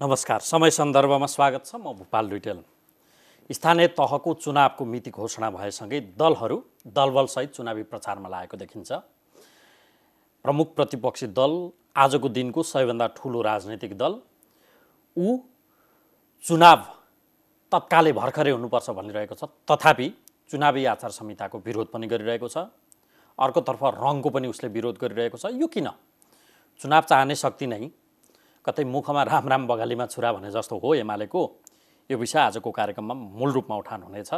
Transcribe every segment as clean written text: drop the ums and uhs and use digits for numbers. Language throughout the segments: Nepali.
नमस्कार। समय सन्दर्भमा स्वागत छ। म भूपाल लुइटेल। स्थानीय तहको चुनावको मिति घोषणा भएसँगै दलहरू दलबलसहित चुनावी प्रचारमा लागेको देखिन्छ। प्रमुख प्रतिपक्षी दल आजको दिनको सबैभन्दा ठुलो राजनैतिक दल चुनाव तत्कालै भर्खरै हुनुपर्छ भनिरहेको छ। तथापि चुनावी आचार संहिताको विरोध पनि गरिरहेको छ। अर्कोतर्फ रङको पनि उसले विरोध गरिरहेको छ। यो किन? चुनाव चाहने शक्ति नै कतै मुखमा राम राम बगालीमा छुरा भने जस्तो हो एमालेको। यो विषय आजको कार्यक्रममा मूल रूपमा उठान हुनेछ।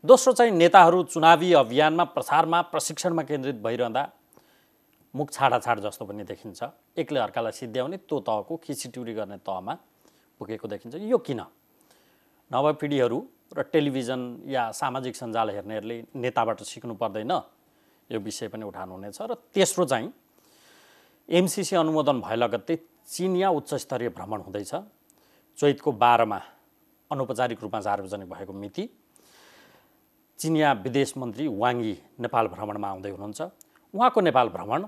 दोस्रो चाहिँ नेताहरू चुनावी अभियानमा प्रचारमा प्रशिक्षणमा केन्द्रित भइरहँदा मुख छाडाछाड जस्तो पनि देखिन्छ। एकले अर्कालाई सिद्ध्याउने त्यो तहको खिचिटुरी गर्ने तहमा पुगेको देखिन्छ। यो किन? नवपिँढीहरू र टेलिभिजन या सामाजिक सञ्जाल हेर्नेहरूले नेताबाट सिक्नु पर्दैन? यो विषय पनि उठान हुनेछ। र तेस्रो चाहिँ एमसीसी अनुमोदन भए लगत्तै चिनिया उच्चस्तरीय भ्रमण हुँदैछ। चैतको 12मा अनौपचारिक रूपमा सार्वजनिक भएको मिति चिनिया विदेश मन्त्री वाङ यी नेपाल भ्रमणमा आउँदै हुनुहुन्छ। उहाँको नेपाल भ्रमण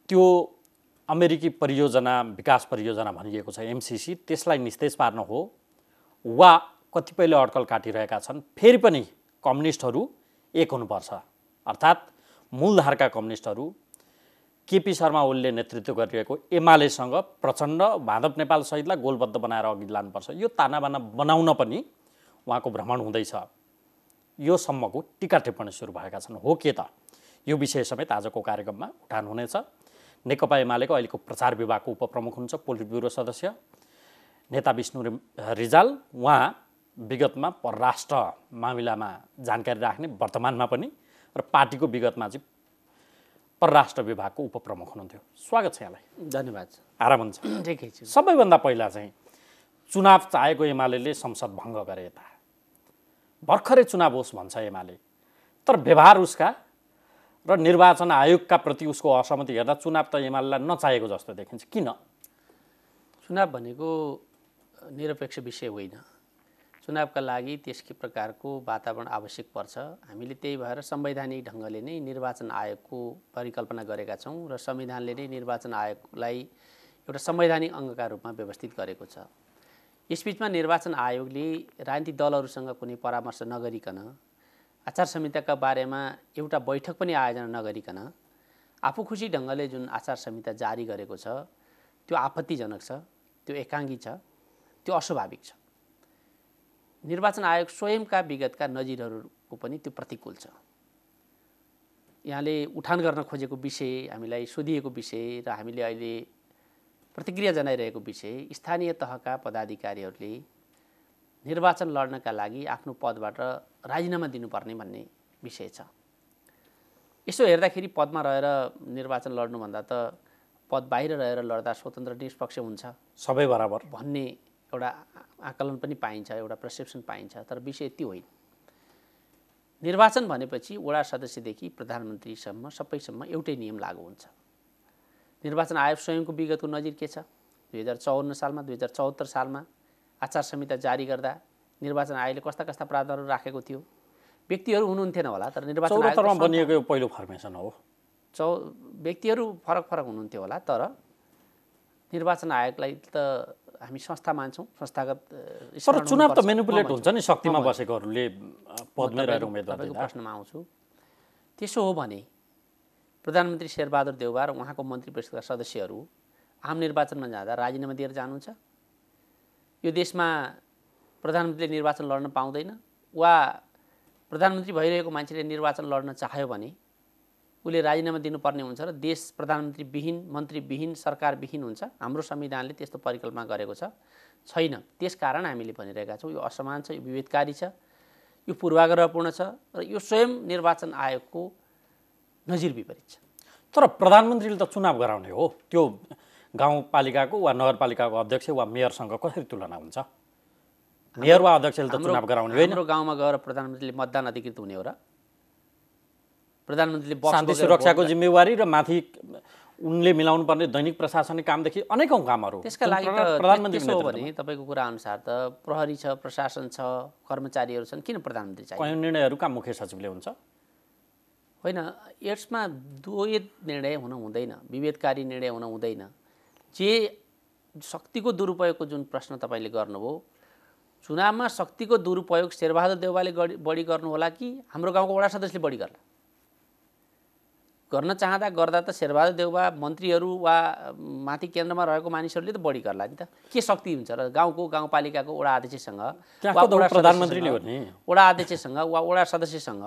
त्यो अमेरिकी परियोजना विकास परियोजना भनिएको छ एमसीसी, त्यसलाई निस्तेज पार्न हो वा कतिपयले अड्कल काटिरहेका छन् फेरि पनि कम्युनिस्टहरू एक हुनुपर्छ, अर्थात् मूलधारका कम्युनिस्टहरू केपी शर्मा ओलीले नेतृत्व गरिरहेको एमालेसँग प्रचण्ड माधव नेपाल सहितलाई गोलबद्ध बनाएर अघि लानुपर्छ। यो तानाबाना बनाउन पनि उहाँको भ्रमण हुँदैछ। यो सम्मको टीका टिप्पणी सुरु भएका छन्। हो के त? यो विषय समेत आजको कार्यक्रममा उठान हुनेछ। नेकपा एमालेको अहिलेको प्रचार विभागको उपप्रमुख हुनुहुन्छ पोलिट ब्युरो सदस्य नेता विष्णु रिजाल। उहाँ विगतमा परराष्ट्र मामिलामा जानकारी राख्ने, वर्तमानमा पनि, र पार्टीको विगतमा चाहिँ परराष्ट्र विभागको उपप्रमुख हुनुहुन्थ्यो। स्वागत छ यहाँलाई। धन्यवाद। आराम हुन्छ? ठिकै छ। सबैभन्दा पहिला चाहिँ चुनाव चाहेको एमाले संसद भङ्ग गरे। यता भर्खरै चुनाव होस् भन्छ एमाले, तर व्यवहार उसका र निर्वाचन आयोगका प्रति उसको असहमति हेर्दा चुनाव त एमालेलाई नचाहेको जस्तो देखिन्छ। किन? चुनाव भनेको निरपेक्ष विषय होइन। चुनावका लागि त्यसकै प्रकारको वातावरण आवश्यक पर्छ। हामीले त्यही भएर संवैधानिक ढङ्गले नै निर्वाचन आयोगको परिकल्पना गरेका छौँ र संविधानले नै निर्वाचन आयोगलाई एउटा संवैधानिक अङ्गका रूपमा व्यवस्थित गरेको छ। यसबिचमा निर्वाचन आयोगले राजनीतिक दलहरूसँग कुनै परामर्श नगरिकन, आचार संहिताका बारेमा एउटा बैठक पनि आयोजना नगरिकन आफू खुसी ढङ्गले जुन आचार संहिता जारी गरेको छ त्यो आपत्तिजनक छ, त्यो एकाङ्गी छ, त्यो अस्वाभाविक छ। निर्वाचन आयोग स्वयंका विगतका नजिरहरूको पनि त्यो प्रतिकूल छ। यहाँले उठान गर्न खोजेको विषय, हामीलाई सोधिएको विषय र हामीले अहिले प्रतिक्रिया जनाइरहेको विषय, स्थानीय तहका पदाधिकारीहरूले निर्वाचन लड्नका लागि आफ्नो पदबाट राजीनामा दिनुपर्ने भन्ने विषय छ। यसो हेर्दाखेरि पदमा रहेर निर्वाचन लड्नुभन्दा त पद बाहिर रहेर लड्दा स्वतन्त्र निष्पक्ष हुन्छ, सबै बराबर भन्ने एउटा आकलन पनि पाइन्छ, एउटा पर्सेप्सन पाइन्छ। तर विषय यति होइन। निर्वाचन भनेपछि वडा सदस्यदेखि प्रधानमन्त्रीसम्म सबैसम्म एउटै नियम लागू हुन्छ। निर्वाचन आयोग स्वयंको विगतको नजिर के छ? 2054 सालमा 2074 सालमा आचार संहिता जारी गर्दा निर्वाचन आयोगले कस्ता कस्ता प्रावधानहरू राखेको थियो? व्यक्तिहरू हुनुहुन्थेन होला, तर निर्वाचन आयोगमा बनिएको यो पहिलो फर्मेसन हो। व्यक्तिहरू फरक फरक हुनुहुन्थ्यो होला, तर निर्वाचन आयोगलाई त हामी संस्था मान्छौँ, संस्थागत। तर चुनाव त मेनिपुलेट हुन्छ नि, शक्तिमा बसेकोहरूले पदमै रहेर उम्मेदवार दिँदा। प्रश्नमा आउँछु। त्यसो हो भने प्रधानमन्त्री शेरबहादुर देउवा र उहाँको मन्त्री परिषदका सदस्यहरू आम निर्वाचनमा जाँदा राजीनामा दिएर जानुहुन्छ? यो देशमा प्रधानमन्त्रीले निर्वाचन लड्न पाउँदैन, वा प्रधानमन्त्री भइरहेको मान्छेले निर्वाचन लड्न चाह्यो भने उसले राजीनामा दिनुपर्ने हुन्छ र देश प्रधानमन्त्रीविहीन, मन्त्रीविहीन, सरकारविहीन हुन्छ? हाम्रो संविधानले त्यस्तो परिकल्पना गरेको छैन। त्यसकारण हामीले भनिरहेका छौँ यो असमान छ, यो विभेदकारी छ, यो पूर्वाग्रहपूर्ण छ र यो स्वयं निर्वाचन आयोगको नजिर विपरीत छ। तर प्रधानमन्त्रीले त चुनाव गराउने हो, त्यो गाउँपालिकाको वा नगरपालिकाको अध्यक्ष वा मेयरसँग कसरी तुलना हुन्छ? मेयर वा अध्यक्षले त चुनाव गराउने होइन। हाम्रो गाउँमा गएर प्रधानमन्त्रीले मतदान अधिकृत हुने हो र? प्रधानमन्त्रीले शान्ति सुरक्षाको जिम्मेवारी र माथि उनले मिलाउनु पर्ने दैनिक प्रशासनिक कामदेखि अनेकौँ कामहरू, त्यसका लागि प्रधानमन्त्री हो भने तपाईँको कुरा अनुसार त प्रहरी छ, प्रशासन छ, कर्मचारीहरू छन्, किन प्रधानमन्त्री चाहियो? कयौँ निर्णयहरू काम मुख्य सचिवले हुन्छ? होइन, यसमा द्वैत निर्णय हुन हुँदैन, विभेदकारी निर्णय हुन हुँदैन। जे शक्तिको दुरुपयोगको जुन प्रश्न तपाईँले गर्नुभयो, चुनावमा शक्तिको दुरुपयोग शेरबहादुर देउवाले बढी गर्नु होला कि हाम्रो गाउँको वडा सदस्यले बढी गर्ला? गर्न चाहँदा गर्दा त शेरबहादुर देउवा, मन्त्रीहरू वा माथि केन्द्रमा रहेको मानिसहरूले त बढी गर्ला नि त। के शक्ति हुन्छ र गाउँको गाउँपालिकाको वडा अध्यक्षसँग वा प्रधानमन्त्रीले हो नि, वडा अध्यक्षसँग वा वडा सदस्यसँग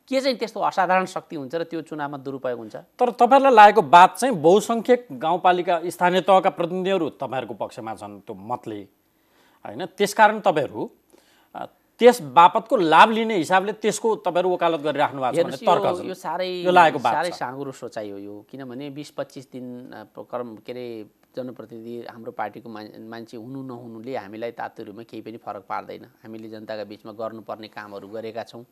के चाहिँ त्यस्तो असाधारण शक्ति हुन्छ र त्यो चुनावमा दुरुपयोग हुन्छ? तर तपाईँहरूलाई लागेको बात चाहिँ बहुसङ्ख्यक गाउँपालिका स्थानीय तहका प्रतिनिधिहरू तपाईँहरूको पक्षमा छन् त्यो मतले, होइन? त्यसकारण तपाईँहरू त्यस बापतको लाभ लिने हिसाबले त्यसको तपाईँहरू वकालत गरिराख्नु भएको छ भने तर्क छ। यो साह्रै साँघुरो सोचाइ हो यो। किनभने 20-25 दिन के अरे जनप्रतिनिधि हाम्रो पार्टीको मान्छे हुनु नहुनुले हामीलाई तातुरीमा केही पनि फरक पार्दैन। हामीले जनताका बिचमा गर्नुपर्ने कामहरू गरेका छौँ,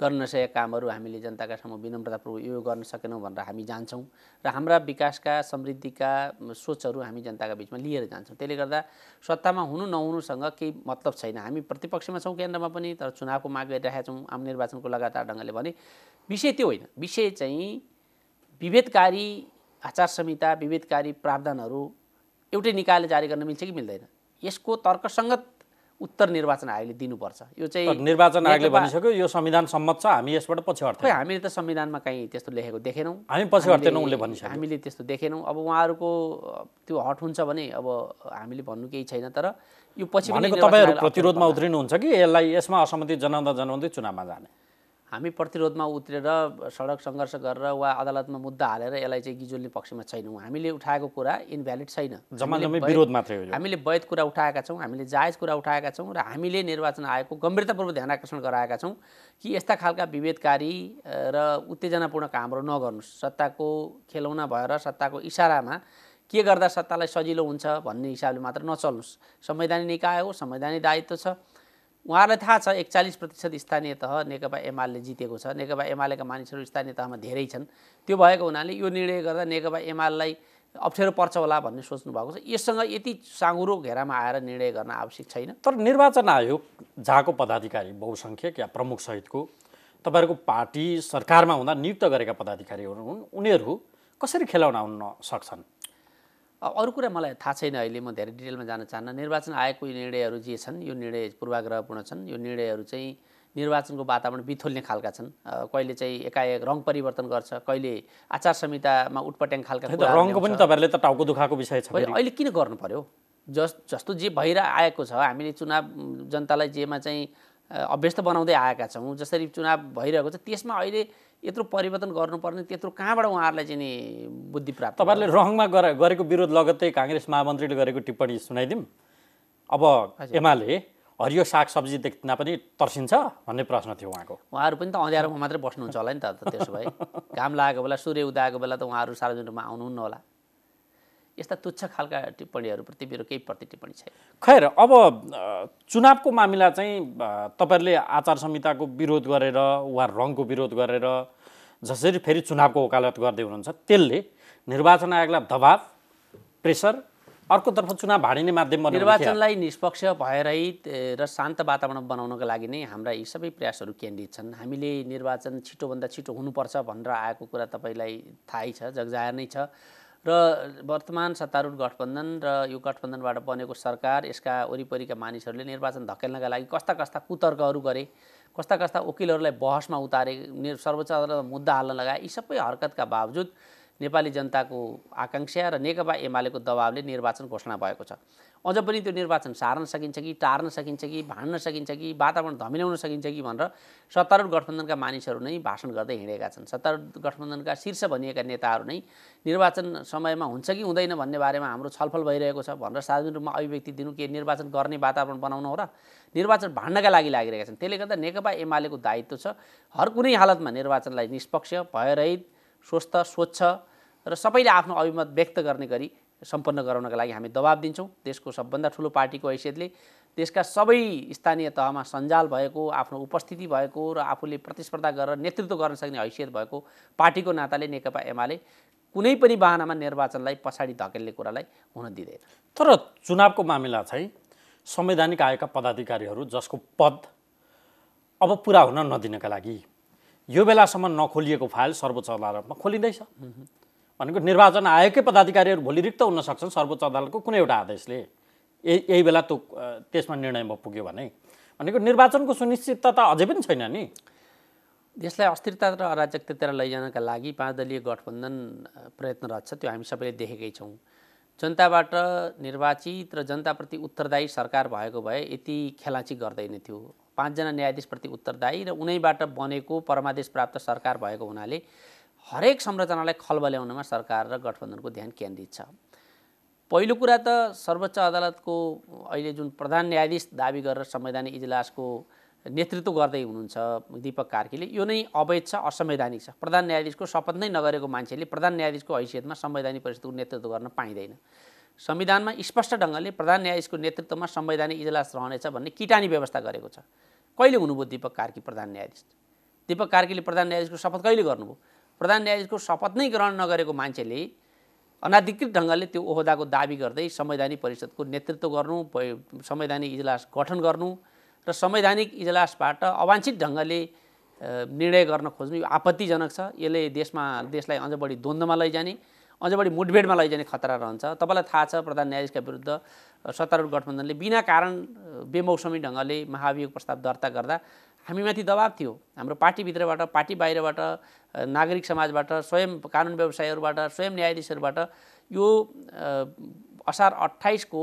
गर्न नसकेका कामहरू हामीले जनताका सामु विनम्रतापूर्वक यो गर्न सकेनौँ भनेर हामी जान्छौँ र हाम्रा विकासका समृद्धिका सोचहरू हामी जनताका बिचमा लिएर जान्छौँ। त्यसले गर्दा सत्तामा हुनु नहुनुसँग केही मतलब छैन। हामी प्रतिपक्षमा छौँ केन्द्रमा पनि, तर चुनावको माग गरिरहेका छौँ आम निर्वाचनको लगातार ढङ्गले। भने विषय त्यो होइन, विषय चाहिँ विभेदकारी आचार संहिता, विभेदकारी प्रावधानहरू एउटै निकायले जारी गर्न मिल्छ कि मिल्दैन? यसको तर्कसङ्गत उत्तर निर्वाचन आयोगले दिनुपर्छ। यो चाहिँ निर्वाचन आयोगले भनिसक्यो यो संविधान सम्मत छ, हामी यसबाट पछि हट्छौँ। खै हामीले त संविधानमा कहीँ त्यस्तो लेखेको देखेनौँ, हामी पछि हट्दैनौँ उनले भनिसक्यो। हामीले त्यस्तो देखेनौँ। अब उहाँहरूको त्यो हट हुन्छ भने अब हामीले भन्नु केही छैन। तर यो पछि पनि तपाईँहरू प्रतिरोधमा उत्रिनुहुन्छ कि यसलाई यसमा असहमति जनाउँदै चुनावमा जाने? हामी प्रतिरोधमा उत्रेर सडक सङ्घर्ष गरेर वा अदालतमा मुद्दा हालेर यसलाई चाहिँ गिजोल्ने पक्षमा छैनौँ। हामीले उठाएको कुरा इनभ्यालिड छैन, जम्मै विरोध मात्रै हो। हामीले वैध कुरा उठाएका छौँ, हामीले जायज कुरा उठाएका छौँ र हामीले निर्वाचन आयोगको गम्भीरतापूर्वक ध्यान आकर्षण गराएका छौँ कि यस्ता खालका विभेदकारी र उत्तेजनापूर्ण कामहरू नगर्नुहोस्। सत्ताको खेलौना भएर सत्ताको इसारामा के गर्दा सत्तालाई सजिलो हुन्छ भन्ने हिसाबले मात्र नचल्नुहोस्। संवैधानिक निकाय हो, संवैधानिक दायित्व छ। उहाँहरूलाई थाहा छ 41% स्थानीय तह नेकपा एमाले जितेको छ। नेकपा एमालेका मानिसहरू स्थानीय तहमा धेरै छन्। त्यो भएको हुनाले यो निर्णय गर्दा नेकपा एमालेलाई अप्ठ्यारो पर्छ होला भन्ने सोच्नु भएको छ। यससँग यति साँघुरो घेरामा आएर निर्णय गर्न आवश्यक छैन। तर निर्वाचन आयोग जहाँको पदाधिकारी बहुसङ्ख्यक या प्रमुख सहितको तपाईँहरूको पार्टी सरकारमा हुँदा नियुक्त गरेका पदाधिकारीहरू हुन्, उनीहरू कसरी खेलाउन हुन सक्छन्? अरू कुरा मलाई थाहा छैन, अहिले म धेरै डिटेलमा जान चाहन्न। निर्वाचन आयोगको निर्णयहरू जे छन् यो निर्णय पूर्वाग्रहपूर्ण छन्। यो निर्णयहरू चाहिँ निर्वाचनको वातावरण बिथोल्ने खालका छन्। कहिले चाहिँ एकाएक रङ परिवर्तन गर्छ, कहिले आचार संहितामा उटपट्याङ खालका कुरा। रङको पनि तपाईँहरूले त टाउको दुखाएको विषय छ। अहिले किन गर्नु पर्यो? जस्तो जे भइरहेको छ, हामीले चुनाव जनतालाई जेमा चाहिँ अभ्यस्त बनाउँदै आएका छौँ, जसरी चुनाव भइरहेको छ त्यसमा अहिले यत्रो परिवर्तन गर्नुपर्ने त्यत्रो कहाँबाट उहाँहरूलाई चाहिँ नि बुद्धि प्राप्त? तपाईँहरूले रङमा गरेको विरोध लगत्तै काङ्ग्रेस महामन्त्रीले गरेको टिप्पणी सुनाइदिउँ। अब एमाले हरियो सागसब्जी देख्न पनि तर्सिन्छ भन्ने प्रश्न थियो उहाँको। उहाँहरू पनि त अँध्यारोमा मात्रै बस्नुहुन्छ होला नि त। त्यसो भए घाम लागेको बेला, सूर्य उदाएको बेला त उहाँहरू सार्वजनिक रूपमा आउनुहुन्न होला। यस्ता तुच्छ खालका टिप्पणीहरूप्रति मेरो केही प्रतिटिप्पणी छैन। खैर, अब चुनावको मामिला चाहिँ तपाईँहरूले आचार संहिताको विरोध गरेर वा रङको विरोध गरेर जसरी फेरि चुनावको वकालत गर्दै हुनुहुन्छ, त्यसले निर्वाचन आयोगलाई दबाव, प्रेसर, अर्कोतर्फ चुनाव भाडिने माध्यम बनाउने, निर्वाचनलाई निष्पक्ष भयरहित र शान्त वातावरण बनाउनका लागि नै हाम्रा यी सबै प्रयासहरू केन्द्रित छन्। हामीले निर्वाचन छिटोभन्दा छिटो हुनुपर्छ भनेर आएको कुरा तपाईँलाई थाहै छ, जगजाहेर नै छ। र वर्तमान सत्तारूढ गठबन्धन र यो गठबन्धनबाट बनेको सरकार, यसका वरिपरिका मानिसहरूले निर्वाचन धकेल्नका लागि कस्ता कस्ता कुतर्कहरू गरे, कस्ता कस्ता वकिलहरूलाई बहसमा उतारे, सर्वोच्च अदालतमा मुद्दा हाल्न लगाए, यी सबै हरकतका बावजुद नेपाली जनताको आकाङ्क्षा र नेकपा एमालेको दबावले निर्वाचन घोषणा भएको छ। अझ पनि त्यो निर्वाचन सार्न सकिन्छ कि, टार्न सकिन्छ कि, भाड्न सकिन्छ कि, वातावरण धमिल्याउन सकिन्छ कि भनेर सत्तारूढ गठबन्धनका मानिसहरू नै भाषण गर्दै हिँडेका छन्। सत्तारूढ गठबन्धनका शीर्ष भनिएका नेताहरू नै निर्वाचन समयमा हुन्छ कि हुँदैन भन्ने बारेमा हाम्रो छलफल भइरहेको छ भनेर सार्वजनिक रूपमा अभिव्यक्ति दिनु के निर्वाचन गर्ने वातावरण बनाउनु हो र? निर्वाचन भाड्नका लागि लागिरहेका छन्। त्यसले गर्दा नेकपा एमालेको दायित्व छ हर कुनै हालतमा निर्वाचनलाई निष्पक्ष, भयरहित, स्वस्थ, स्वच्छ र सबैले आफ्नो अभिमत व्यक्त गर्ने गरी सम्पन्न गराउनका लागि हामी दबाब दिन्छौँ। देशको सबभन्दा ठुलो पार्टीको हैसियतले, देशका सबै स्थानीय तहमा सञ्जाल भएको, आफ्नो उपस्थिति भएको र आफूले प्रतिस्पर्धा गरेर नेतृत्व गर्न सक्ने हैसियत भएको पार्टीको नाताले नेकपा एमाले कुनै पनि बहानामा निर्वाचनलाई पछाडि धकेल्ने कुरालाई हुन दिँदैन। तर चुनावको मामिला चाहिँ संवैधानिक आयोगका पदाधिकारीहरू जसको पद अब पुरा हुन नदिनका लागि यो बेलासम्म नखोलिएको फाइल सर्वोच्च अदालतमा खोलिँदैछ। भनेको निर्वाचन आयोगकै पदाधिकारीहरू भोलि रिक्त हुन सक्छन् सर्वोच्च अदालतको कुनै एउटा आदेशले, यही बेला त्यो त्यसमा निर्णयमा पुग्यो भने। भनेको निर्वाचनको सुनिश्चितता त अझै पनि छैन नि। देशलाई अस्थिरता र अराजकतातिर लैजानका लागि 5 दलीय गठबन्धन प्रयत्नरत छ, त्यो हामी सबैले देखेकै छौँ। जनताबाट निर्वाचित र जनताप्रति उत्तरदायी सरकार भएको भए यति खेलाची गर्दैन थियो। 5 जना न्यायाधीशप्रति उत्तरदायी र उनैबाट बनेको परमादेश प्राप्त सरकार भएको हुनाले हरेक संरचनालाई खलबल्याउनमा सरकार र गठबन्धनको ध्यान केन्द्रित छ। पहिलो कुरा त सर्वोच्च अदालतको अहिले जुन प्रधान न्यायाधीश दाबी गरेर संवैधानिक इजलासको नेतृत्व गर्दै हुनुहुन्छ दीपक कार्कीले, यो नै अवैध छ, असंवैधानिक छ। प्रधान न्यायाधीशको शपथ नै नगरेको मान्छेले प्रधान न्यायाधीशको हैसियतमा संवैधानिक परिषदको नेतृत्व गर्न पाइँदैन। संविधानमा स्पष्ट ढङ्गले प्रधान न्यायाधीशको नेतृत्वमा संवैधानिक इजलास रहनेछ भन्ने किटानी व्यवस्था गरेको छ। कहिले हुनुभयो दीपक कार्की प्रधान न्यायाधीश? दीपक कार्कीले प्रधान न्यायाधीशको शपथ कहिले गर्नुभयो? प्रधान न्यायाधीशको शपथ नै ग्रहण नगरेको मान्छेले अनाधिकृत ढङ्गले त्यो ओहदाको दाबी गर्दै संवैधानिक परिषदको नेतृत्व गर्नु, संवैधानिक इजलास गठन गर्नु र संवैधानिक इजलासबाट अवांछित ढङ्गले निर्णय गर्न खोज्नु यो आपत्तिजनक छ। यसले देशलाई अझ बढी द्वन्द्वमा लैजाने, अझ बढी मुठभेडमा लैजाने खतरा रहन्छ। तपाईँलाई थाहा छ प्रधान न्यायाधीशका विरुद्ध सत्तारूढ गठबन्धनले बिना कारण बेमौसमी ढङ्गले महाभियोग प्रस्ताव दर्ता गर्दा हामीमाथि दबाब थियो। हाम्रो पार्टीभित्रबाट, पार्टी बाहिरबाट, नागरिक समाजबाट, स्वयं कानुन व्यवसायीहरूबाट, स्वयं न्यायाधीशहरूबाट यो असार 28 को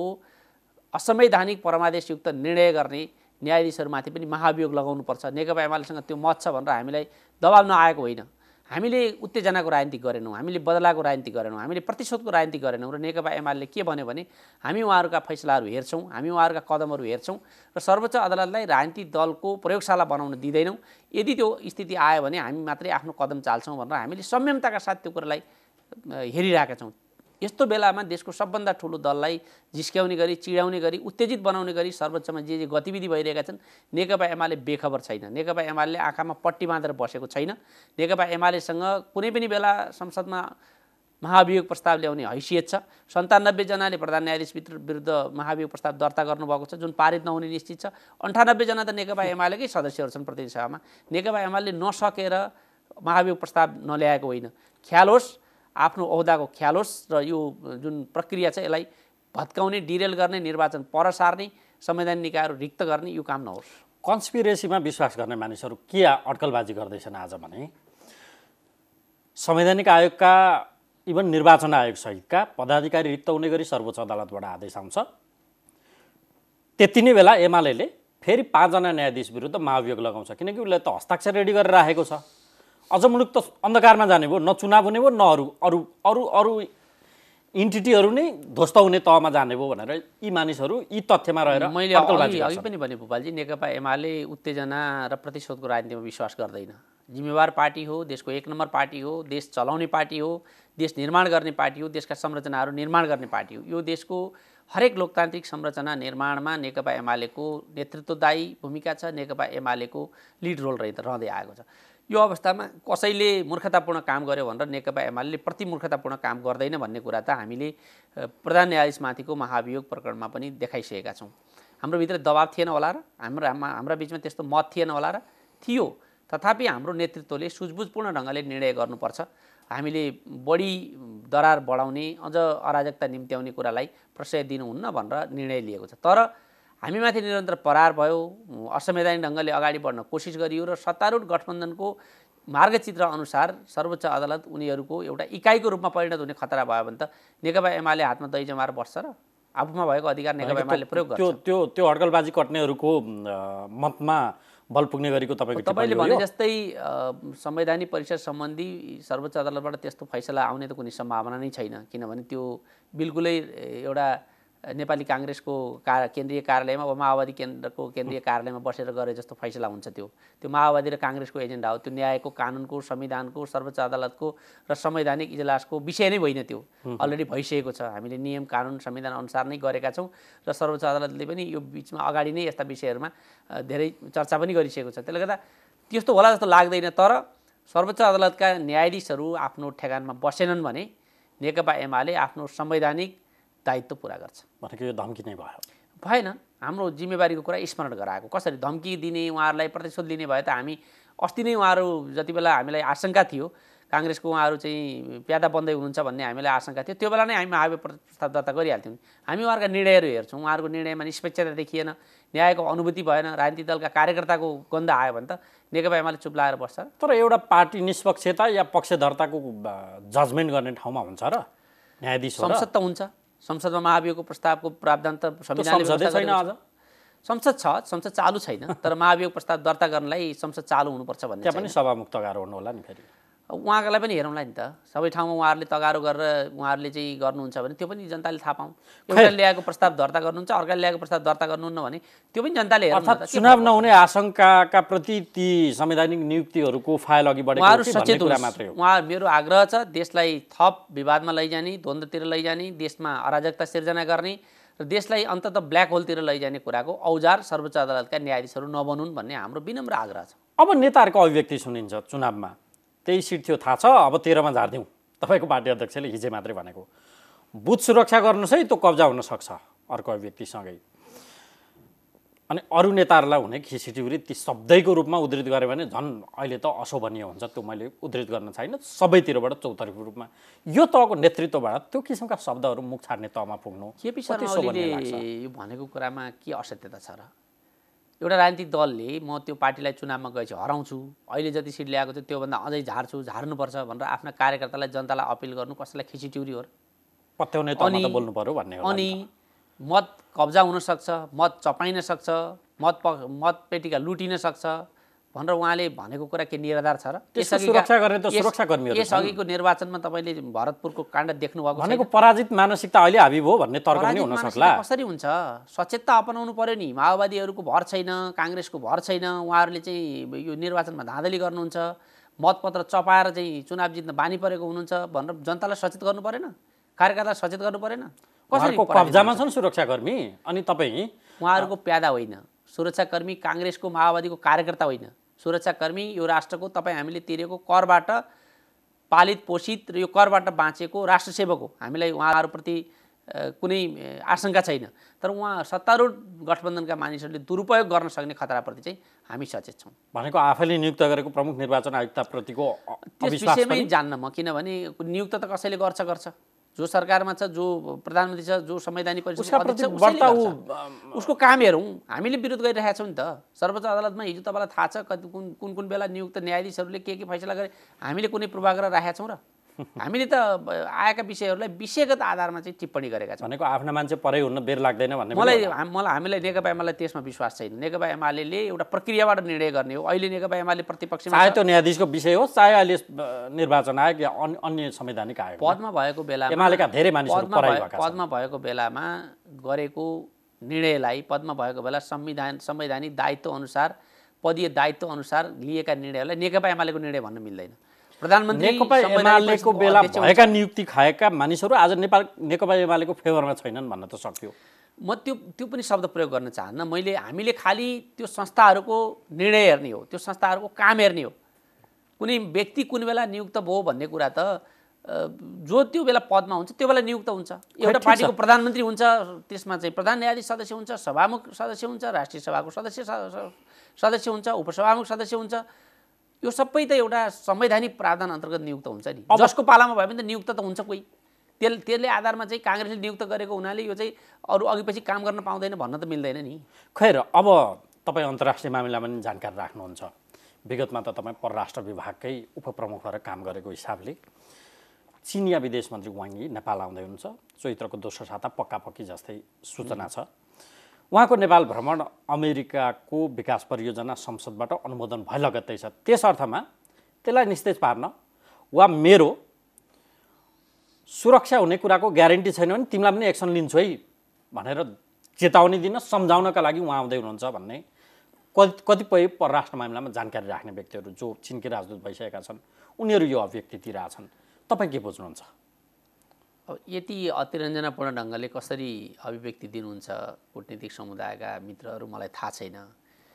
असंवैधानिक परमादेशयुक्त निर्णय गर्ने न्यायाधीशहरूमाथि पनि महाभियोग लगाउनुपर्छ, नेकपा एमालेसँग त्यो मत छ भनेर हामीलाई दबाब नआएको होइन। हामीले उत्तेजनाको राजनीति गरेनौँ, हामीले बदलाको राजनीति गरेनौँ, हामीले प्रतिशोधको राजनीति गरेनौँ र नेकपा एमाले के भन्यो भने हामी उहाँहरूका फैसलाहरू हेर्छौँ, हामी उहाँहरूका कदमहरू हेर्छौँ र सर्वोच्च अदालतलाई राजनीतिक दलको प्रयोगशाला बनाउन दिँदैनौँ। यदि त्यो स्थिति आयो भने हामी मात्रै आफ्नो कदम चाल्छौँ भनेर हामीले संयमताका साथ त्यो कुरालाई हेरिरहेका छौँ। यस्तो बेलामा देशको सबभन्दा ठुलो दललाई जिस्क्याउने गरी, चिडाउने गरी, उत्तेजित बनाउने गरी सर्वोच्चमा जे गतिविधि भइरहेका छन्, नेकपा एमाले बेखबर छैन। नेकपा एमाले आँखामा पट्टी बाँधेर बसेको छैन। नेकपा एमालेसँग कुनै पनि बेला संसदमा महाभियोग प्रस्ताव ल्याउने हैसियत छ। 97 जनाले प्रधान न्यायाधीश विरुद्ध महाभियोग प्रस्ताव दर्ता गर्नुभएको छ, जुन पारित नहुने निश्चित छ। 98 जना त नेकपा एमालेकै सदस्यहरू छन् प्रतिनिधि सभामा। नेकपा एमाले नसकेर महाभियोग प्रस्ताव नल्याएको होइन। ख्याल होस्, आफ्नो ओहदाको ख्याल होस् र यो जुन प्रक्रिया छ यसलाई भत्काउने, डिरेल गर्ने, निर्वाचन पर सार्ने, संवैधानिक निकायहरू रिक्त गर्ने यो काम नहोस्। कन्स्पिरेसीमा विश्वास गर्ने मानिसहरू के अड्कलबाजी गर्दैछन् आज भने संवैधानिक आयोगका इभन निर्वाचन आयोग सहितका पदाधिकारी रिक्त हुने गरी सर्वोच्च अदालतबाट आदेश आउँछ। त्यति नै बेला एमाले फेरि 5 जना न्यायाधीश विरुद्ध महाभियोग लगाउँछ, किनकि उसले त हस्ताक्षर रेडी गरेर राखेको छ। अझ मुलुक त अन्धकारमा जाने भयो, न चुनाव हुने भयो, न अरू इन्टिटीहरू नै ध्वस्त हुने तहमा जाने भयो भनेर यी मानिसहरू यी तथ्यमा रहेर मैले अघि पनि भने भोपालजी, नेकपा एमाले उत्तेजना र प्रतिशोधको राजनीतिमा विश्वास गर्दैन। जिम्मेवार पार्टी हो, देशको 1 नम्बर पार्टी हो, देश चलाउने पार्टी हो, देश निर्माण गर्ने पार्टी हो, देशका संरचनाहरू निर्माण गर्ने पार्टी हो। यो देशको हरेक लोकतान्त्रिक संरचना निर्माणमा नेकपा एमालेको नेतृत्वदायी भूमिका छ, नेकपा एमालेको लिड रोल रहँदै आएको छ। यो अवस्थामा कसैले मूर्खतापूर्ण काम गर्यो भनेर नेकपा एमाले प्रतिमूर्खतापूर्ण काम गर्दैन भन्ने कुरा त हामीले प्रधान न्यायाधीशमाथिको महाभियोग प्रकरणमा पनि देखाइसकेका छौँ। हाम्रो भित्र दबाब थिएन होला र हाम्रा बिचमा त्यस्तो मत थिएन होला र थियो। तथापि हाम्रो नेतृत्वले सुझबुझपूर्ण ढङ्गले निर्णय गर्नुपर्छ। हामीले बढी दरार बढाउने, अझ अराजकता निम्त्याउने कुरालाई प्रश्रय दिनुहुन्न भनेर निर्णय लिएको छ। तर हामीमाथि निरन्तर प्रहार भयो, असंवैधानिक ढङ्गले अगाडि बढ्न कोसिस गरियो र सत्तारूढ गठबन्धनको मार्गचित्र अनुसार सर्वोच्च अदालत उनीहरूको एउटा इकाइको रूपमा परिणत हुने खतरा भयो भने त नेकपा एमाले हातमा दही जमाएर बस्छ र आफूमा भएको अधिकार नेकपा एमाले प्रयोग गर्छ। त्यो हड्कलबाजी कट्नेहरूको मतमा बल पुग्ने गरेको तपाईँले भने जस्तै संवैधानिक परिषद सम्बन्धी सर्वोच्च अदालतबाट त्यस्तो फैसला आउने त कुनै सम्भावना नै छैन। किनभने त्यो बिल्कुलै एउटा नेपाली काङ्ग्रेसको केन्द्रीय कार्यालयमा वा माओवादी केन्द्रको केन्द्रीय कार्यालयमा बसेर गरे जस्तो फैसला हुन्छ। त्यो माओवादी र काङ्ग्रेसको एजेन्डा हो। त्यो न्यायको, कानुनको, संविधानको, सर्वोच्च अदालतको र संवैधानिक इजलासको विषय नै होइन। त्यो अलरेडी भइसकेको छ। हामीले नियम, कानुन, संविधान अनुसार नै गरेका छौँ र सर्वोच्च अदालतले पनि यो बिचमा अगाडि नै यस्ता विषयहरूमा धेरै चर्चा पनि गरिसकेको छ। त्यसले गर्दा त्यस्तो होला जस्तो लाग्दैन। तर सर्वोच्च अदालतका न्यायाधीशहरू आफ्नो ठेगानमा बसेनन् भने नेकपा एमाले आफ्नो संवैधानिक दायित्व पुरा गर्छ। भनेको यो धम्की नै भएन। हाम्रो जिम्मेवारीको कुरा स्मरण गराएको। कसरी धम्की दिने, उहाँहरूलाई प्रतिशोध लिने भए त हामी अस्ति नै उहाँहरू जति बेला हामीलाई आशंका थियो काङ्ग्रेसको उहाँहरू चाहिँ प्यादा बन्दै हुनुहुन्छ भन्ने हामीलाई आशंका थियो। त्यो बेला नै हामी महाभियोग प्रस्ताव दर्ता गरिहाल्थ्यौँ। हामी उहाँहरूका निर्णयहरू हेर्छौँ, उहाँहरूको निर्णयमा निष्पक्षता देखिएन, न्यायको अनुभूति भएन, राजनीतिक दलका कार्यकर्ताको गन्ध आयो भने त नेकपा एमाले चुप लागेर बस्छ। तर एउटा पार्टी निष्पक्षता या पक्षधरताको जजमेन्ट गर्ने ठाउँमा हुन्छ र न्यायाधीश हो र? संसद त हुन्छ, संसदमा महाभियोगको प्रस्तावको प्रावधान त संविधानले छैन आज। संसद छ, संसद चालु छैन, तर महाभियोग प्रस्ताव दर्ता गर्नलाई संसद चालु हुनुपर्छ भन्ने त्यहाँ पनि सभामुख तगारो हुनु होला नि फेरि। उहाँहरूलाई पनि हेरौँला नि त, सबै ठाउँमा उहाँहरूले तगारो गरेर उहाँहरूले चाहिँ गर्नुहुन्छ भने त्यो पनि जनताले थाहा पाऊँ। एउटाले ल्याएको प्रस्ताव दर्ता गर्नुहुन्छ, अर्काले ल्याएको प्रस्ताव दर्ता गर्नुहुन्न भने त्यो पनि जनताले हेर्नु। चुनाव नहुने आशंकाका प्रति ती संवैधानिक नियुक्तिहरूको फाइल अघि बढेको उहाँहरू सचेत कुरा मात्रै हो। उहाँ मेरो आग्रह छ देशलाई थप विवादमा लैजाने, द्वन्द्वतिर लैजाने, देशमा अराजकता सिर्जना गर्ने र देशलाई अन्ततः ब्ल्याक होलतिर लैजाने कुराको औजार सर्वोच्च अदालतका न्यायाधीशहरू नबनुन् भन्ने हाम्रो विनम्र आग्रह छ। अब नेताहरूको अभिव्यक्ति सुनिन्छ चुनावमा, त्यही सिट थियो थाहा छ, अब 13मा झार्दिउँ। तपाईँको पार्टी अध्यक्षले हिजै मात्रै भनेको बुथ सुरक्षा गर्नुहोस् है, त्यो कब्जा हुनसक्छ अर्को अभिव्यक्तिसँगै। अनि अरू नेताहरूलाई हुने खिसिटिउरी ती शब्दैको रूपमा उद्धृत गऱ्यो भने झन् अहिले त अशोभनीय हुन्छ। त्यो मैले उद्धृत गर्न छैन, सबैतिरबाट चौतर्फी रूपमा यो तहको नेतृत्वबाट त्यो किसिमका शब्दहरू मुख छाड्ने तहमा पुग्नु केपी शर्मा ओलीले यो भनेको कुरामा के असत्यता छ र? एउटा राजनीतिक दलले म त्यो पार्टीलाई चुनावमा गएपछि हराउँछु, अहिले जति सिट ल्याएको थियो त्योभन्दा अझै झार्नुपर्छ भनेर आफ्ना कार्यकर्तालाई जनतालाई अपिल गर्नु कसैलाई खिचिट्युरी हो र? पत्याउने तहमा त बोल्नु पर्यो भन्ने हो। अनि मत कब्जा हुनसक्छ, मत चपाइन सक्छ, मतपेटिका लुटिन सक्छ भनेर उहाँले भनेको कुरा के निराधार छ र? सुरक्षा गर्ने त सुरक्षाकर्मीहरू। यसअघिको निर्वाचनमा तपाईँले भरतपुरको काण्ड देख्नुभएको भनेको पराजित मानसिकता अहिले हाबी भयो भन्ने तर्क पनि हुन सक्ला। कसरी हुन्छ? सचेतता अपनाउनु पर्यो नि। माओवादीहरूको भर छैन, काङ्ग्रेसको भर छैन, उहाँहरूले चाहिँ यो निर्वाचनमा धाँधली गर्नुहुन्छ, मतपत्र चपाएर चाहिँ चुनाव जित्न बानी परेको हुनुहुन्छ भनेर जनतालाई सचेत गर्नु परेन? कार्यकर्तालाई सचेत गर्नु परेन? कसरी कब्जामा छन् सुरक्षाकर्मी? अनि तपाईँ उहाँहरूको प्यादा होइन, सुरक्षाकर्मी काङ्ग्रेसको माओवादीको कार्यकर्ता होइन, सुरक्षाकर्मी यो राष्ट्रको तपाईँ हामीले तिरेको करबाट पालित पोषित र यो करबाट बाँचेको राष्ट्रसेवक हो। हामीलाई उहाँहरूप्रति कुनै आशंका छैन, तर उहाँ सत्तारूढ गठबन्धनका मानिसहरूले दुरुपयोग गर्न सक्ने खतराप्रति चाहिँ हामी सचेत छौँ। भनेको आफैले नियुक्त गरेको प्रमुख निर्वाचन आयुक्तप्रतिको त्यस विषयमै जान्न म, किनभने नियुक्त त कसैले गर्छ, जो सरकारमा छ, जो प्रधानमन्त्री छ, जो संवैधानिक परिषदको अध्यक्ष उसको काम हेरौँ। हामीले विरोध गरिरहेका छौँ नि त। सर्वोच्च अदालतमा हिजो तपाईँलाई थाहा छ कुन कुन बेला नियुक्त न्यायाधीशहरूले के फैसला गरे, हामीले कुनै पूर्वाग्रह राखेका छौँ र? हामीले त आएका विषयहरूलाई विषयगत आधारमा चाहिँ टिप्पणी गरेका छौँ। भनेको आफ्ना मान्छे परै हुन बेर लाग्दैन भन्ने हामीलाई नेकपा एमाले त्यसमा विश्वास छैन। नेकपा एमाले एउटा प्रक्रियाबाट निर्णय गर्ने हो। अहिले नेकपा एमाले प्रतिपक्षमा चाहे त्यो न्यायाधीशको विषय हो, चाहे अहिले निर्वाचन आयोग या अन्य संवैधानिक आयोग पदमा भएको बेलामा एमालेका धेरै मानिसहरू पदमा भएको बेलामा गरेको निर्णयलाई, पदमा भएको बेला संवैधानिक दायित्व अनुसार, पदीय दायित्व अनुसार लिएका निर्णयहरूलाई नेकपा एमालेको निर्णय भन्न मिल्दैन। प्रधानमन्त्री नेकपा एमालेको बेला भएका नियुक्ति खाएका मानिसहरू आज नेकपा एमालेको फेभरमा छैनन् भन्न त सक्यो। म त्यो पनि शब्द प्रयोग गर्न चाहन्न। हामीले खालि त्यो संस्थाहरूको निर्णय हेर्ने हो, त्यो संस्थाहरूको काम हेर्ने हो। कुनै व्यक्ति कुन बेला नियुक्त भयो भन्ने कुरा त जो त्यो बेला पदमा हुन्छ त्यो बेला नियुक्त हुन्छ। एउटा पार्टीको प्रधानमन्त्री हुन्छ, त्यसमा चाहिँ प्रधान न्यायाधीश सदस्य हुन्छ, सभामुख सदस्य हुन्छ, राष्ट्रिय सभाको सदस्य हुन्छ, उपसभामुख सदस्य हुन्छ। यो सबै त एउटा संवैधानिक प्रावधान अन्तर्गत नियुक्त हुन्छ नि। जसको पालामा भयो भने त नियुक्त त हुन्छ कोही। त्यसले आधारमा चाहिँ काङ्ग्रेसले नियुक्त गरेको हुनाले यो चाहिँ अरू अघिपछि काम गर्न पाउँदैन भन्न त मिल्दैन नि। खैर, अब तपाईँ अन्तर्राष्ट्रिय मामिलामा पनि जानकारी राख्नुहुन्छ। विगतमा त तपाईँ परराष्ट्र विभागकै उपप्रमुख भएर काम गरेको हिसाबले चिनिया विदेश मन्त्री वाङ यी नेपाल आउँदै हुनुहुन्छ। चैत्रको दोस्रो साता पक्कापक्की जस्तै सूचना छ। उहाँको नेपाल भ्रमण अमेरिकाको विकास परियोजना संसदबाट अनुमोदन भए लगत्तै छ। त्यस अर्थमा त्यसलाई निस्तेज पार्न वा मेरो सुरक्षा हुने कुराको ग्यारेन्टी छैन भने तिमीलाई पनि एक्सन लिन्छु है भनेर चेतावनी दिन, सम्झाउनका लागि उहाँ आउँदै हुनुहुन्छ भन्ने कतिपय परराष्ट्र मामिलामा जानकारी राख्ने व्यक्तिहरू जो चिनकी राजदूत भइसकेका छन् उनीहरू यो अभिव्यक्ति दिइरहेछन्। तपाईँ के बुझ्नुहुन्छ? अब यति अतिरञ्जनापूर्ण ढङ्गले कसरी अभिव्यक्ति दिनुहुन्छ कूटनीतिक समुदायका मित्रहरू मलाई थाहा छैन।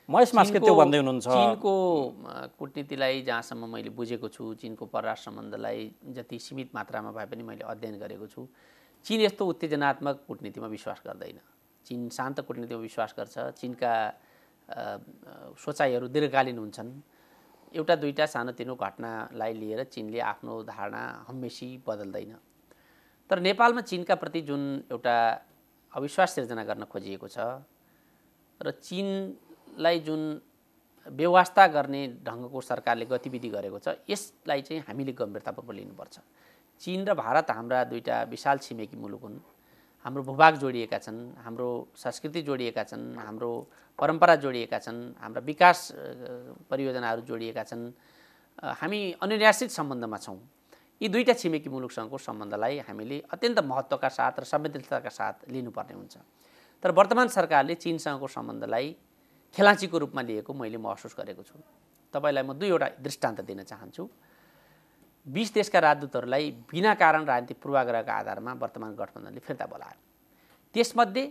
महेश मास्के त्यो भन्दै हुनुहुन्छ। चीनको कूटनीतिलाई जहाँसम्म मैले बुझेको छु, चीनको परराष्ट्र सम्बन्धलाई जति सीमित मात्रामा भए पनि मैले अध्ययन गरेको छु, चीन यस्तो उत्तेजनात्मक कूटनीतिमा विश्वास गर्दैन। चीन शान्त कूटनीतिमा विश्वास गर्छ। चीनका सोचाइहरू दीर्घकालीन हुन्छन्। एउटा दुईटा सानोतिनो घटनालाई लिएर चीनले आफ्नो धारणा हमेसी बदल्दैन। तर नेपालमा चीनका प्रति जुन एउटा अविश्वास सिर्जना गर्न खोजिएको छ र चीनलाई जुन व्यवस्था गर्ने ढङ्गको सरकारले गतिविधि गरेको छ, यसलाई चाहिँ हामीले गम्भीरतापूर्वक लिनुपर्छ। चीन र भारत हाम्रा दुईटा विशाल छिमेकी मुलुक हुन्। हाम्रो भूभाग जोडिएका छन्, हाम्रो संस्कृति जोडिएका छन्, हाम्रो परम्परा जोडिएका छन्, हाम्रा विकास परियोजनाहरू जोडिएका छन्। हामी अनुशासित सम्बन्धमा छौँ। यी दुईटा छिमेकी मुलुकसँगको सम्बन्धलाई हामीले अत्यन्त महत्त्वका साथ र संवेदनशीलताका साथ लिनुपर्ने हुन्छ। तर वर्तमान सरकारले चीनसँगको सम्बन्धलाई खेलाँचीको रूपमा लिएको मैले महसुस गरेको छु। तपाईलाई म दुईवटा दृष्टान्त दिन चाहन्छु। 20 देशका राजदूतहरूलाई बिना कारण राजनीतिक पूर्वाग्रहका आधारमा वर्तमान गठबन्धनले फिर्ता बोलायो। त्यसमध्ये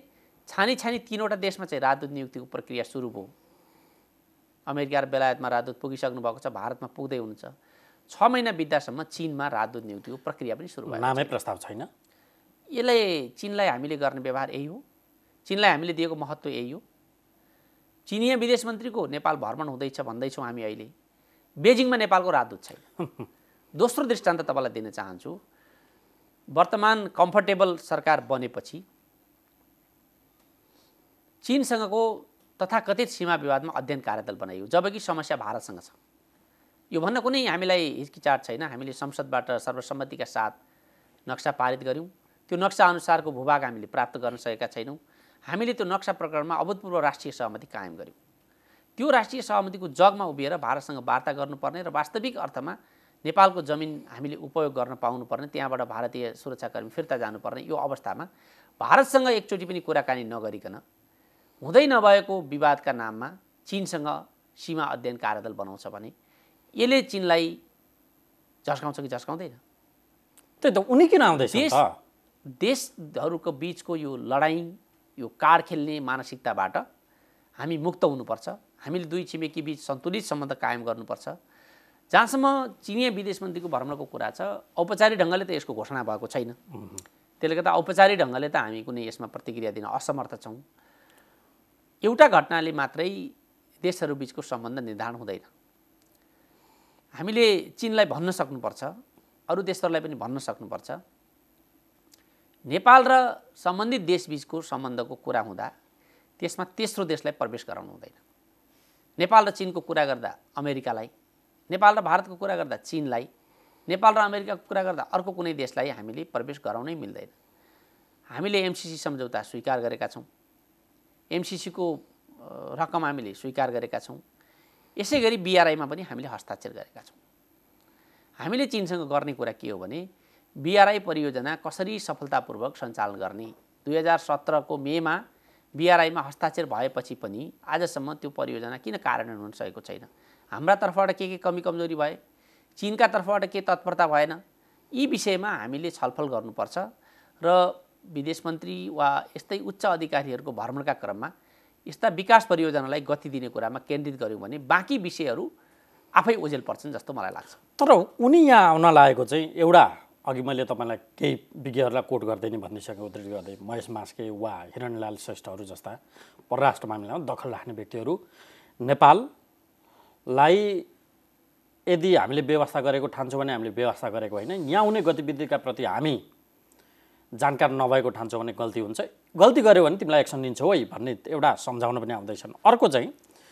छानी 3वटा देशमा चाहिँ राजदूत नियुक्तिको प्रक्रिया सुरु भयो। अमेरिका र बेलायतमा राजदूत पुगिसक्नु भएको छ, भारतमा पुग्दै हुनुहुन्छ। 6 महिना बित्दासम्म चीनमा राजदूत नियुक्तिको प्रक्रिया पनि सुरु भयो। नामै प्रस्ताव छैन। यसले चीनलाई हामीले गर्ने व्यवहार यही हो। चीनलाई हामीले दिएको महत्त्व यही हो। चीनिया विदेश मन्त्रीको नेपाल भ्रमण हुँदैछ भन्दैछौँ हामी अहिले। बेजिङमा नेपालको राजदूत छैन। दोस्रो दृष्टान्त तपाईँलाई दिन चाहन्छु। वर्तमान कम्फर्टेबल सरकार बनेपछि चीनसँगको तथाकथित सीमा विवादमा अध्ययन कार्यदल बनाइयो, जबकि समस्या भारतसँग छ। यो भन्न कुनै हामीलाई हिचकिचाट छैन। हामीले संसदबाट सर्वसम्मतिका साथ नक्सा पारित गऱ्यौँ। त्यो नक्सा अनुसारको भूभाग हामीले प्राप्त गर्न सकेका छैनौँ। हामीले त्यो नक्सा प्रकरणमा अभूतपूर्व राष्ट्रिय सहमति कायम गऱ्यौँ। त्यो राष्ट्रिय सहमतिको जगमा उभिएर भारतसँग वार्ता गर्नुपर्ने र वास्तविक अर्थमा नेपालको जमिन हामीले उपयोग गर्न पाउनुपर्ने, त्यहाँबाट भारतीय सुरक्षाकर्मी फिर्ता जानुपर्ने यो अवस्थामा भारतसँग एकचोटि पनि कुराकानी नगरिकन हुँदै नभएको विवादका नाममा चीनसँग सीमा अध्ययन कार्यदल बनाउँछ भने यसले चीनलाई झस्काउँछ कि झस्काउँदैन? त्यही त, उनी किन आउँदैछ त? देशहरूको बीचको यो लडाईँ, यो कार्ड खेल्ने मानसिकताबाट हामी मुक्त हुनुपर्छ। हामीले दुई छिमेकी बीच सन्तुलित सम्बन्ध कायम गर्नुपर्छ। जहाँसम्म चिनिया विदेश मन्त्रीको भ्रमणको कुरा छ, औपचारिक ढङ्गले त यसको घोषणा भएको छैन। त्यसले गर्दा औपचारिक ढङ्गले त हामी कुनै यसमा प्रतिक्रिया दिन असमर्थ छौँ। एउटा घटनाले मात्रै देशहरू बीचको सम्बन्ध निर्धारण हुँदैन। हामीले चीनलाई भन्न सक्नुपर्छ, अरू देशहरूलाई पनि भन्न सक्नुपर्छ, नेपाल र सम्बन्धित देशबीचको सम्बन्धको कुरा हुँदा त्यसमा तेस्रो देशलाई प्रवेश गराउनु हुँदैन। नेपाल र चीनको कुरा गर्दा अमेरिकालाई, नेपाल र भारतको कुरा गर्दा चीनलाई, नेपाल र अमेरिकाको कुरा गर्दा अर्को कुनै देशलाई हामीले प्रवेश गराउनै मिल्दैन। हामीले एमसीसी सम्झौता स्वीकार गरेका छौँ, एमसीसीको रकम हामीले स्वीकार गरेका छौँ। यसै गरी बीआरआईमा पनि हामीले हस्ताक्षर गरेका छौँ। हामीले चीनसँग गर्ने कुरा के हो भने बीआरआई परियोजना कसरी सफलतापूर्वक सञ्चालन गर्ने। 2017 को मेमा बीआरआईमा हस्ताक्षर भएपछि पनि आजसम्म त्यो परियोजना किन कार्यान्वयन हुन सकेको छैन? हाम्रा तर्फबाट के कमी कमजोरी भए, चीनका तर्फबाट के तत्परता भएन, यी विषयमा हामीले छलफल गर्नुपर्छ र विदेश मन्त्री वा यस्तै उच्च अधिकारीहरूको भ्रमणका क्रममा यस्ता विकास परियोजनालाई गति दिने कुरामा केन्द्रित गर्यौँ भने बाँकी विषयहरू आफै ओझेल पर्छन् जस्तो मलाई लाग्छ। तर उनी यहाँ आउन लागेको चाहिँ एउटा, अघि मैले तपाईँलाई केही विज्ञहरूलाई कोट गर्दै नि भनिसकेको, उद्धृत गर्दै महेश मास्के वा हिरणलाल श्रेष्ठहरू जस्ता परराष्ट्र मामिलामा दखल राख्ने व्यक्तिहरू नेपाललाई यदि हामीले व्यवस्था गरेको ठान्छौँ भने हामीले व्यवस्था गरेको होइन, यहाँ हुने गतिविधिका प्रति हामी जानकार नभएको ठान्छौँ भने गल्ती हुन्छ, गल्ती गर्यो भने तिमीलाई एक्सन लिन्छौ है भन्ने एउटा सम्झाउन पनि आउँदैछन्। अर्को चाहिँ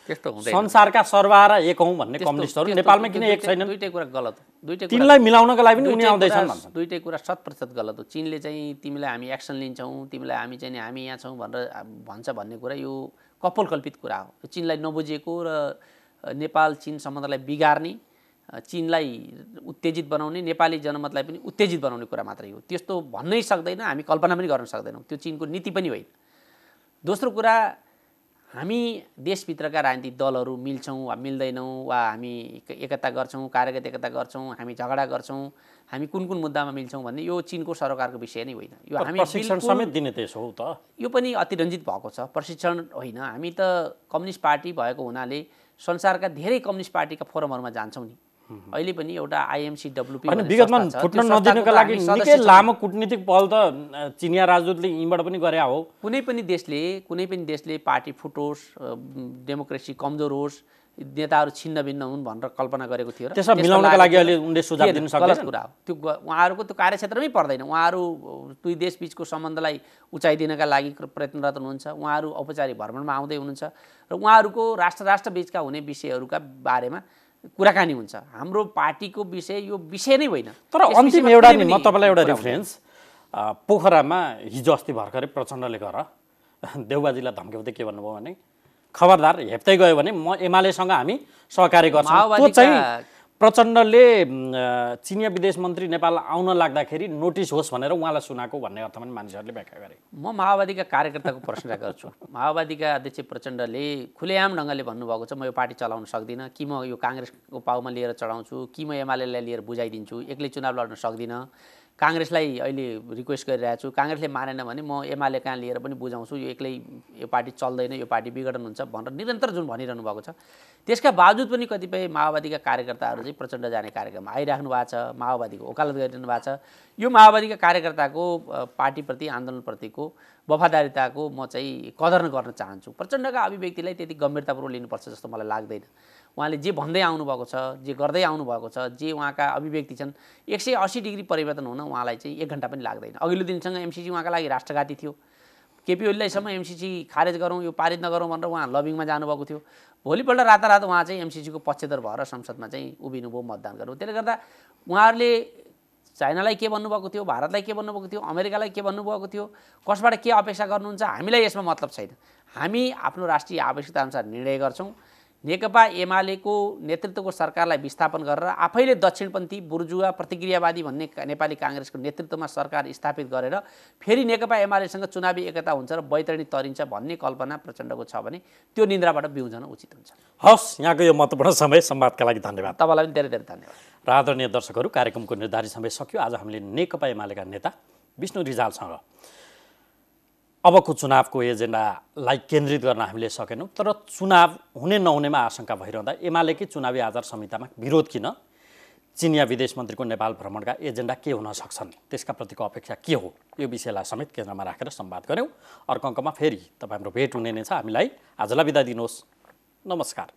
त्यस्तो हुँदैन, संसारका सर्वहारा एक हौँ भन्ने कम्युनिस्टहरू नेपालमा किन एक छैनन्? दुईटै कुरा गलत हो। दुईटै तिनलाई मिलाउनका लागि पनि उनी आउँदैछन् भन्छन्। दुईटै कुरा 100% गलत हो। चीनले चाहिँ तिमीलाई हामी एक्सन लिन्छौँ, तिमीलाई हामी चाहिँ हामी यहाँ छौँ भनेर भन्छ भन्ने कुरा यो कपोलकल्पित कुरा हो। चीनलाई नबुझेको र नेपाल चीन सम्बन्धलाई बिगार्ने, चीनलाई उत्तेजित बनाउने, नेपाली जनमतलाई पनि उत्तेजित बनाउने कुरा मात्रै हो। त्यस्तो भन्नै सक्दैन, हामी कल्पना पनि गर्न सक्दैनौँ, त्यो चीनको नीति पनि होइन। दोस्रो कुरा, हामी देशभित्रका राजनीतिक दलहरू मिल्छौँ वा मिल्दैनौँ, वा हामी एकता गर्छौँ, कार्यगत एकता गर्छौँ, हामी झगडा गर्छौँ, हामी कुन कुन मुद्दामा मिल्छौँ भन्ने यो चीनको सरकारको विषय नै होइन। यो हामी प्रशिक्षण समेत दिने देश हो त। यो पनि अतिरञ्जित भएको छ। प्रशिक्षण होइन, हामी त कम्युनिस्ट पार्टी भएको हुनाले संसारका धेरै कम्युनिस्ट पार्टीका फोरमहरूमा जान्छौँ नि। अहिले पनि एउटा आइएमसीडब्ल्युपी विगतमा फुट्न नदिनुको लागि निकै लामो कूटनीतिक पहल त चिनिया राजदूतले यहीँबाट पनि गरे हो। कुनै पनि देशले पार्टी फुटोस्, डेमोक्रेसी कमजोर होस्, नेताहरू छिन्न भिन्न हुन् भनेर कल्पना गरेको थियो र त्यसमा मिलाउनका लागि अहिले उनले सुझाव दिन गलत सक्दैनन्। कुरा हो त्यो। उहाँहरूको त्यो कार्यक्षेत्रमै पर्दैन। उहाँहरू दुई देशबीचको सम्बन्धलाई उचाइदिनका लागि प्रयत्नरत हुनुहुन्छ। उहाँहरू औपचारिक भ्रमणमा आउँदै हुनुहुन्छ र उहाँहरूको राष्ट्रबीचका हुने विषयहरूका बारेमा कुराकानी हुन्छ। हाम्रो पार्टीको विषय यो विषय नै होइन। तर अन्तिम एउटा नि म तपाईँलाई एउटा रेफरेन्स, पोखरामा हिजो अस्ति भर्खरै प्रचण्डले गएर देउबाजीलाई धम्क्याउँदै के भन्नुभयो भने खबरदार हेप्दै गयो भने म एमालेसँग हामी सहकार्य गर्छौँ। त्यो चाहिँ प्रचण्डले चिनिया विदेश मन्त्री नेपाल आउन लाग्दाखेरि नोटिस होस् भनेर उहाँलाई सुनाएको भन्ने अर्थमा मानिसहरूले व्याख्या गरे। म माओवादीका कार्यकर्ताको प्रशंसा गर्छु। माओवादीका अध्यक्ष प्रचण्डले खुलेआम ढङ्गले भन्नुभएको छ म यो पार्टी चलाउन सक्दिनँ, कि म यो काङ्ग्रेसको पाउमा लिएर चढाउँछु, कि म एमालेलाई लिएर बुझाइदिन्छु, एक्लै चुनाव लड्न सक्दिनँ, काङ्ग्रेसलाई अहिले रिक्वेस्ट गरिरहेको छु, काङ्ग्रेसले मानेन भने म एमाले कहाँ लिएर पनि बुझाउँछु, यो एक्लै यो पार्टी चल्दैन, यो पार्टी विघटन हुन्छ भनेर निरन्तर जुन भनिरहनु भएको छ। त्यसका बावजुद पनि कतिपय माओवादीका कार्यकर्ताहरू चाहिँ प्रचण्ड जाने कार्यक्रममा आइराख्नु भएको छ, माओवादीको वकालत गरिरहनु भएको छ। यो माओवादीका कार्यकर्ताको पार्टीप्रति आन्दोलनप्रतिको वफादारिताको म चाहिँ कदर गर्न चाहन्छु। प्रचण्डका अभिव्यक्तिलाई त्यति गम्भीरतापूर्वक लिनुपर्छ जस्तो मलाई लाग्दैन। उहाँले जे भन्दै आउनुभएको छ, जे गर्दै आउनुभएको छ, जे उहाँका अभिव्यक्ति छन् 180 डिग्री परिवर्तन हुन उहाँलाई चाहिँ 1 घन्टा पनि लाग्दैन। अघिल्लो दिनसँग एमसीसी उहाँका लागि राष्ट्रघाती थियो। केपी ओलीलाईसम्म एमसीसी खारेज गरौँ, यो पारित नगरौँ भनेर उहाँ लबिङमा जानुभएको थियो। भोलिपल्ट रातारात उहाँ चाहिँ एमसीसीको पक्षधर भएर संसदमा चाहिँ उभिनुभयो मतदान गर्नु। त्यसले गर्दा उहाँहरूले चाइनालाई के भन्नुभएको थियो, भारतलाई के भन्नुभएको थियो, अमेरिकालाई के भन्नुभएको थियो, कसबाट के अपेक्षा गर्नुहुन्छ, हामीलाई यसमा मतलब छैन। हामी आफ्नो राष्ट्रिय आवश्यकताअनुसार निर्णय गर्छौँ। नेकपा एमालेको नेतृत्वको सरकारलाई विस्थापन गरेर आफैले दक्षिणपन्थी बुर्जुवा प्रतिक्रियावादी भन्ने नेपाली काङ्ग्रेसको नेतृत्वमा सरकार स्थापित गरेर फेरि नेकपा एमालेसँग चुनावी एकता हुन्छ र बैतरणी तरिन्छ भन्ने कल्पना प्रचण्डको छ भने त्यो निन्द्राबाट बिउजन उचित हुन्छ। हस्, यहाँको यो महत्त्वपूर्ण समय संवादका लागि धन्यवाद। तपाईँलाई पनि धेरै धेरै धन्यवाद। र आदरणीय दर्शकहरू, कार्यक्रमको निर्धारित समय सक्यो। आज हामीले नेकपा एमालेका नेता विष्णु रिजालसँग अबको चुनावको एजेन्डालाई केन्द्रित गर्न हामीले सकेनौँ। तर चुनाव हुने नहुनेमा आशंका भइरहँदा एमालेकै चुनावी आचार संहितामा विरोध किन, चिनिया विदेश मन्त्रीको नेपाल भ्रमणका एजेन्डा के हुन सक्छन्, त्यसका प्रतिको अपेक्षा के हो, यो विषयलाई समेत केन्द्रमा राखेर संवाद गऱ्यौँ। अर्को अङ्कमा फेरि तपाईँ हाम्रो भेट हुने नै छ। हामीलाई आजलाई बिदा दिनुहोस्। नमस्कार।